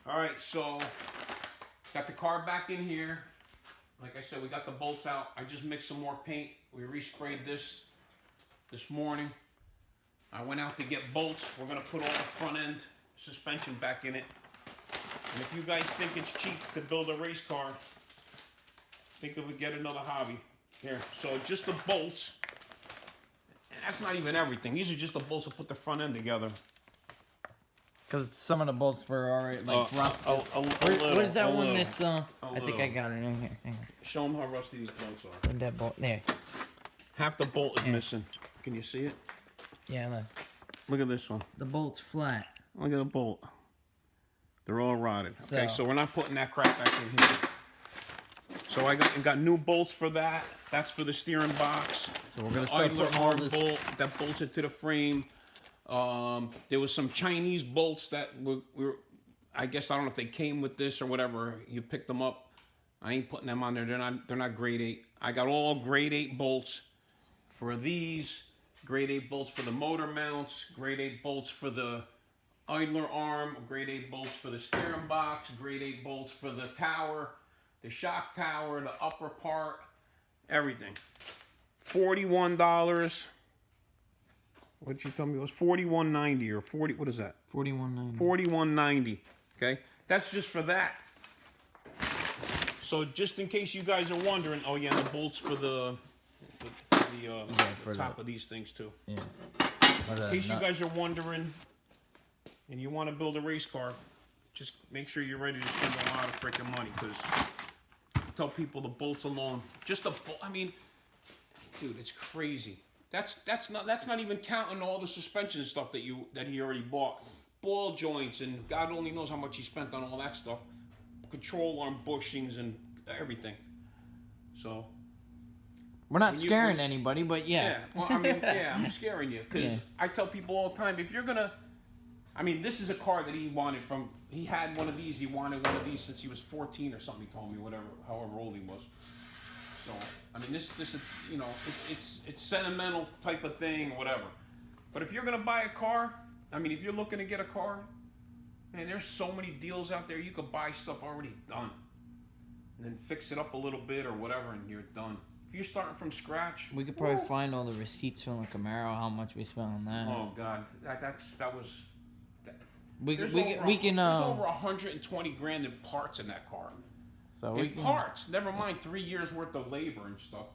All right, so got the car back in here. Like I said, we got the bolts out. I just mixed some more paint. We resprayed this morning. I went out to get bolts. We're gonna put all the front end suspension back in it. And if you guys think it's cheap to build a race car, think of it, get another hobby. Here, so just the bolts. And that's not even everything. These are just the bolts to put the front end together. Because some of the bolts were already like rusted. Where's that one that's I think I got it in here. Hang on. Show them how rusty these bolts are. Where'd that bolt? There. Half the bolt is missing. Can you see it? Yeah, look. Look at this one. The bolt's flat. Look at the bolt. They're all rotted. Okay, so we're not putting that crap back in here. So I got new bolts for that. That's for the steering box. So we're gonna start putting all this bolt that bolts it to the frame. There was some Chinese bolts that were, I guess, I don't know if they came with this or whatever. You picked them up. I ain't putting them on there. They're not grade 8. I got all grade 8 bolts for these. Grade 8 bolts for the motor mounts. Grade 8 bolts for the idler arm. Grade 8 bolts for the steering box. Grade 8 bolts for the tower, the shock tower, the upper part, everything. $41. What did you tell me? It was $41.90 or 40. What is that? $41.90. $41.90. Okay, that's just for that. So just in case you guys are wondering, oh yeah, the bolts for the top of these things too. Yeah. In case you guys are wondering, and you want to build a race car, just make sure you're ready to spend a lot of freaking money. Because tell people the bolts alone, just the bolt. I mean, dude, it's crazy. That's not even counting all the suspension stuff that he already bought. Ball joints, and God only knows how much he spent on all that stuff. Control arm bushings and everything. So we're not scaring anybody, but yeah. Yeah, well, I mean, yeah, I'm scaring you because I tell people all the time, if you're gonna, I mean, this is a car that he wanted from. He had one of these. He wanted one of these since he was 14 or something. He told me, whatever, however old he was. So I mean, this is, you know, it's sentimental type of thing or whatever. But if you're gonna buy a car, I mean, if you're looking to get a car, man, there's so many deals out there. You could buy stuff already done, and then fix it up a little bit or whatever, and you're done. If you're starting from scratch, we could probably find all the receipts from the Camaro, how much we spent on that. Oh God, that was. There's over 120 grand in parts in that car. So parts, never mind 3 years worth of labor and stuff.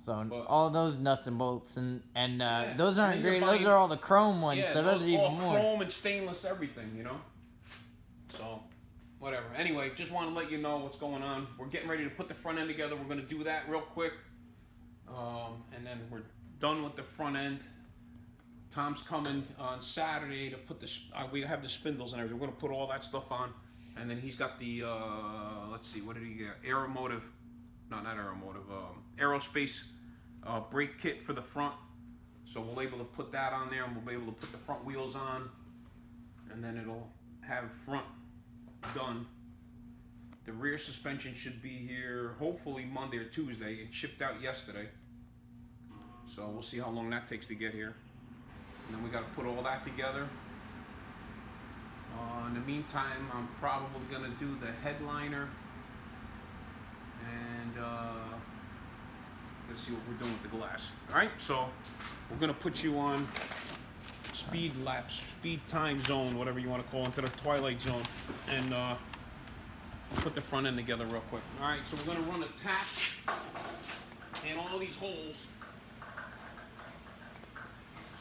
So all those nuts and bolts and those aren't great. Those are all the chrome ones. Yeah, so those are even all more. Chrome and stainless, everything, you know. So, whatever. Anyway, just want to let you know what's going on. We're getting ready to put the front end together. We're going to do that real quick, and then we're done with the front end. Tom's coming on Saturday to put this. We have the spindles and everything. We're going to put all that stuff on, and then he's got the. Let's see, what did he get? Aeromotive. No, not Aeromotive. Aerospace brake kit for the front. So we'll be able to put that on there, and we'll be able to put the front wheels on, and then it'll have front done. The rear suspension should be here hopefully Monday or Tuesday. It shipped out yesterday, so we'll see how long that takes to get here. And then we got to put all that together. In the meantime, I'm probably going to do the headliner, and let's see what we're doing with the glass. All right, so we're going to put you on speed time zone, whatever you want to call it, into the twilight zone, and I'll put the front end together real quick. All right, so we're going to run a tap in all these holes,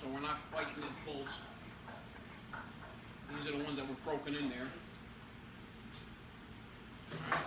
so we're not fighting the bolts. These are the ones that were broken in there. All right.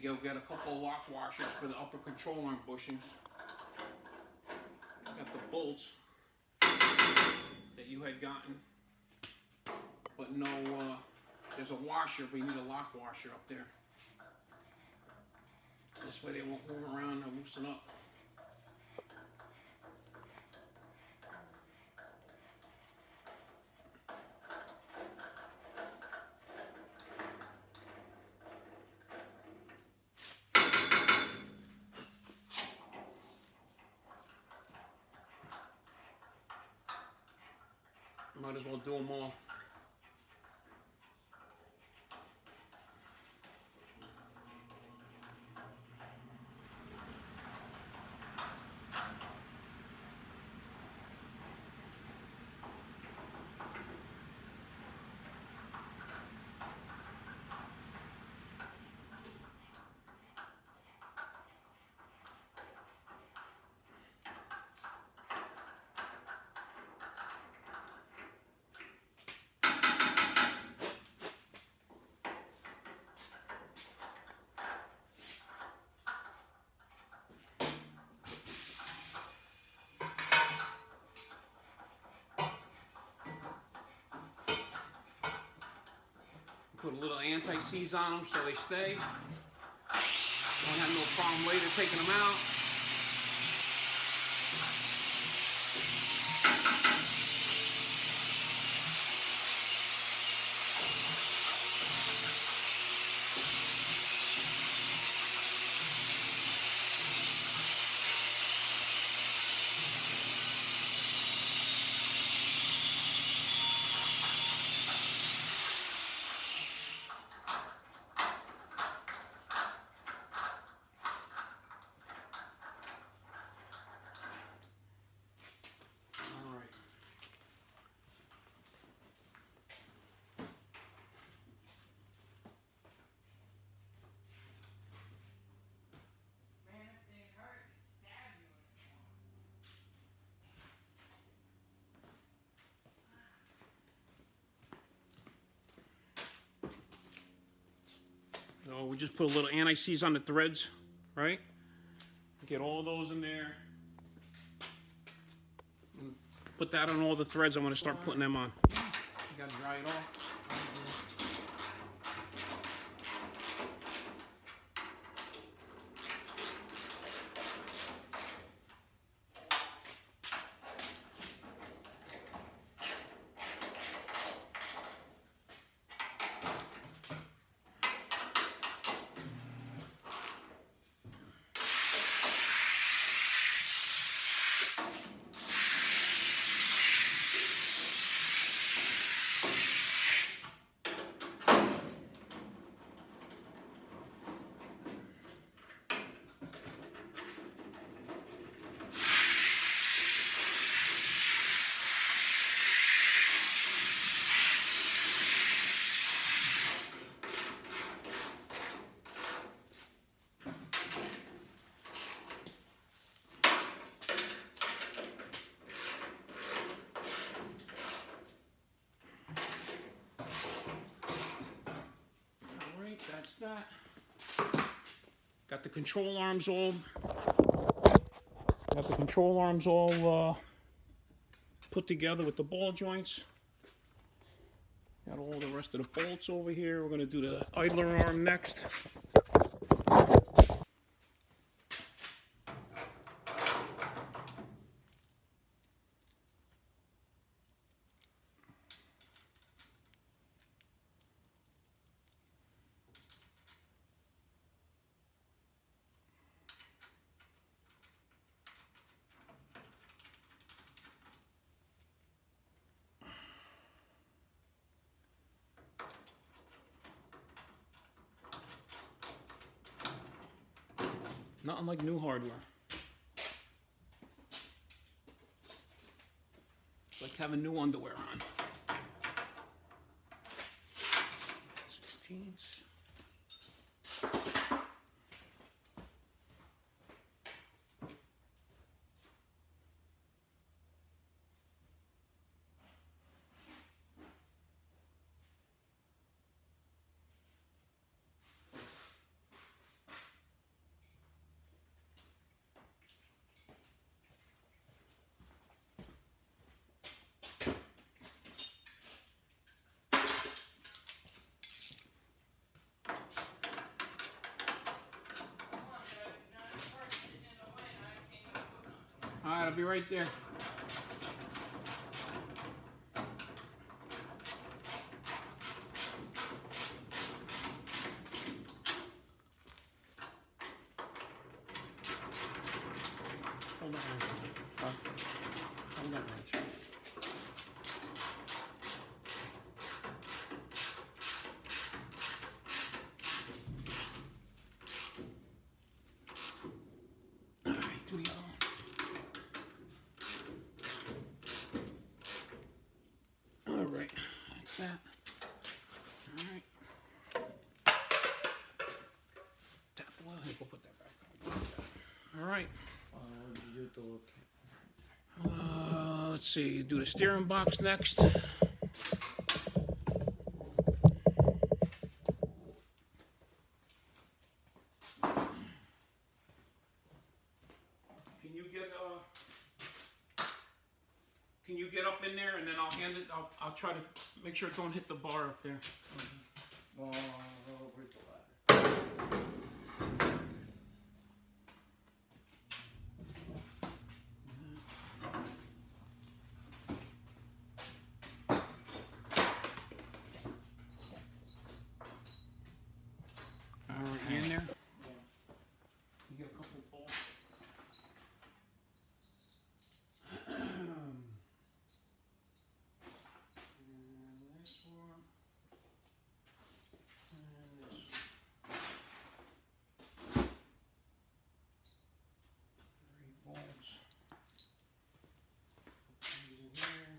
go get a couple of lock washers for the upper control arm bushings. Got the bolts that you had gotten, but no, there's a washer, but you need a lock washer up there. This way they won't move around and loosen up. Might as well do them all. Put a little anti-seize on them so they stay. Don't have no problem later taking them out. So we just put a little anti-seize on the threads, right? Get all those in there. And put that on all the threads. I'm going to start putting them on. You got to dry it off. That's that. Got the control arms all. Got the control arms all put together with the ball joints. Got all the rest of the bolts over here. We're going to do the idler arm next. Nothing like new hardware. It's like having new underwear on. 16s. Alright, I'll be right there. Hold on, huh? Hold on, Rachel. Alright, do the other one. Alright, that's that. Alright. Tap the oil. Hey, we'll put that back. Alright. What did you do to look? Let's see, do the steering box next. Can you get up in there and then I'll hand it, I'll try to make sure it don't hit the bar up there. Well, I'll break the ladder. Alright, you in there? You get a couple of bolts. And this one. And this one. 3 bolts. Put these in here.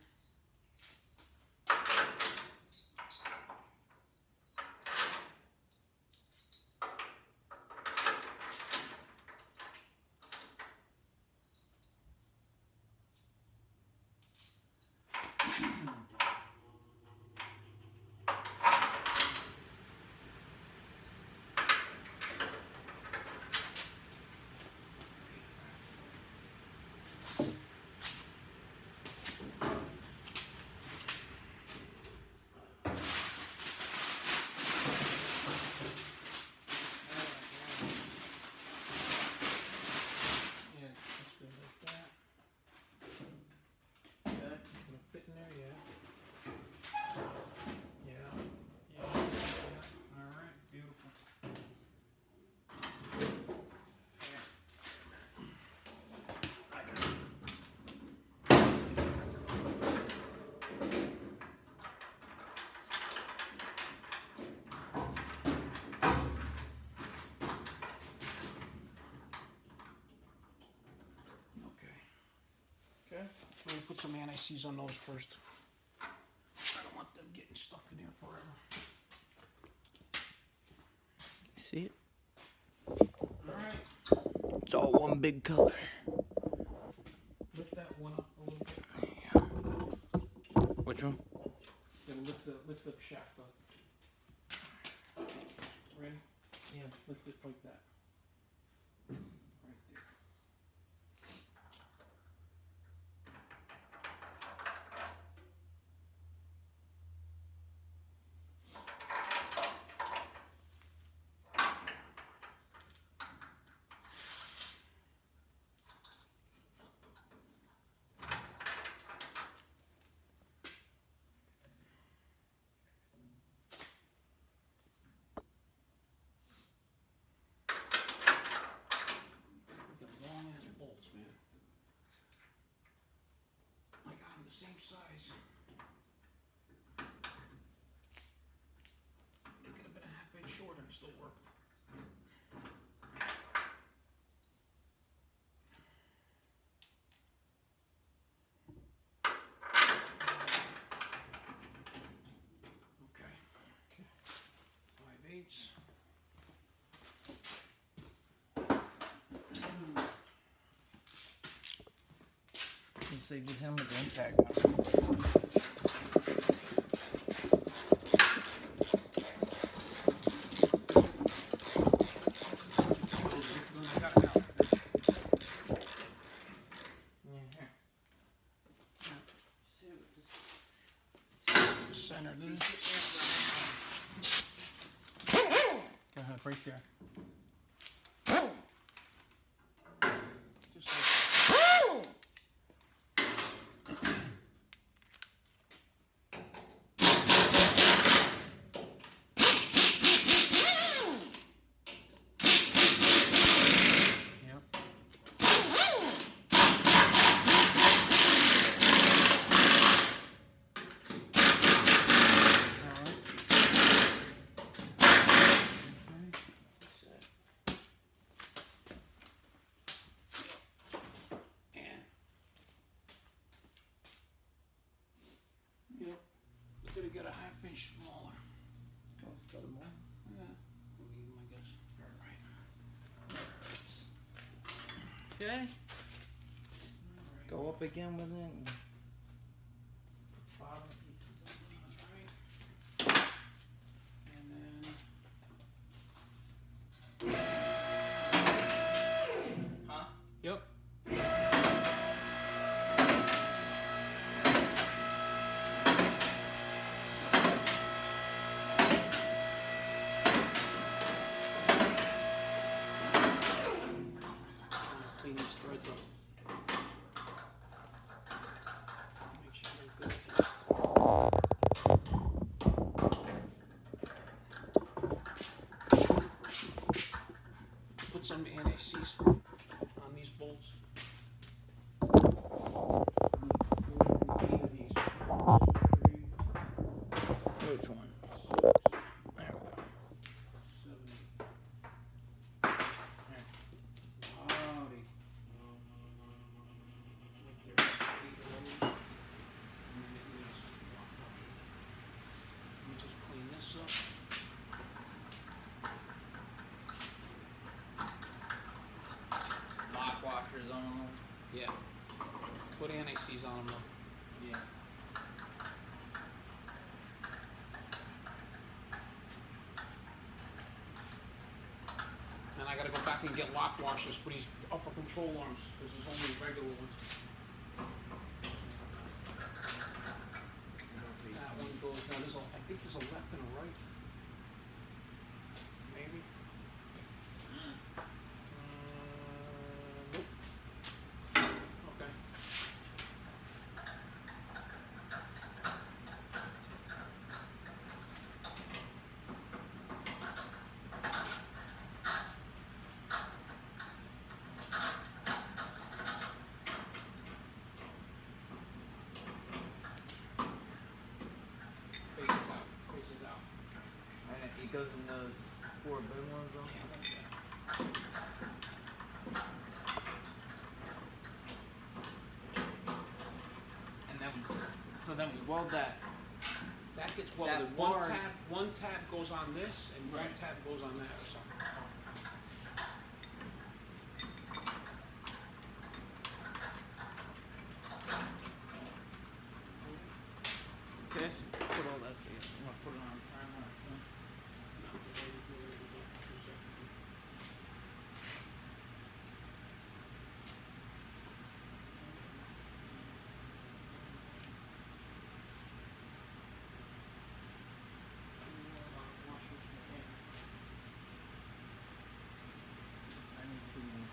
Let me put some anti-seize on those first. I don't want them getting stuck in there forever. See it? Alright. It's all one big color. Lift that one up a little bit. Yeah. Which one? Then lift the shaft up. Ready? Yeah, lift it like that. Right there. Same size. It could have been a half inch shorter and still worked. Okay. 5/8. You say just him with the impact gun. Center this. Go ahead, right there. Just like that. inch smaller. Oh, got them all. Yeah, medium, I guess. Okay. Go up again with it. Bottom pieces of it, alright. And then. Huh? Yep. Clean these threads up. Make sure they're good. Put some anti-seize on these bolts. Which one? There we go. Howdy. Let me just clean this up. Lock washers on them. Yeah. Put anti-seize on them though. Yeah. And I gotta go back and get lock washers for these upper control arms, because there's only regular ones. That one goes, now there's a, I think there's a left and a right. Maybe? Nope. Okay. Faces out. And it goes in those 4 big ones though. And then, so then we weld that. That gets welded. That bar- One tab goes on this, and one tab goes on that, or something. Okay, so put all that together. You want to put it on primer? I need 2 more.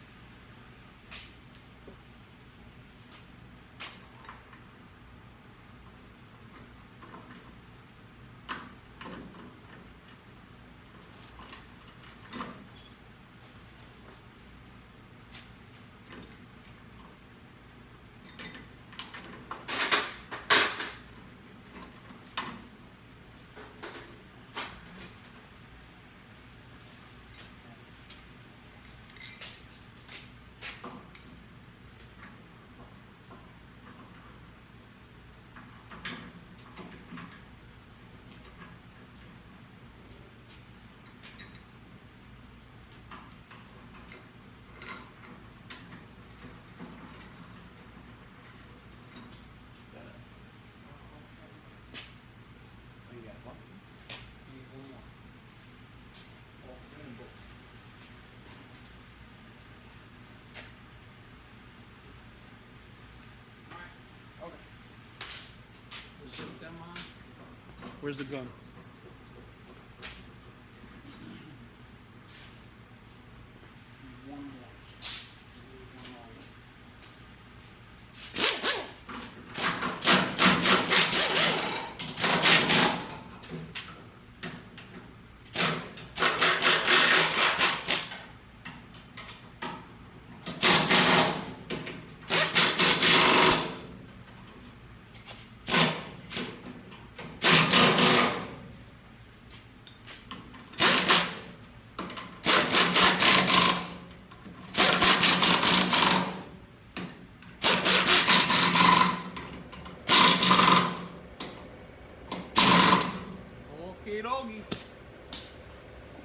Zip them on. Where's the gun? One more. Okay, doggy.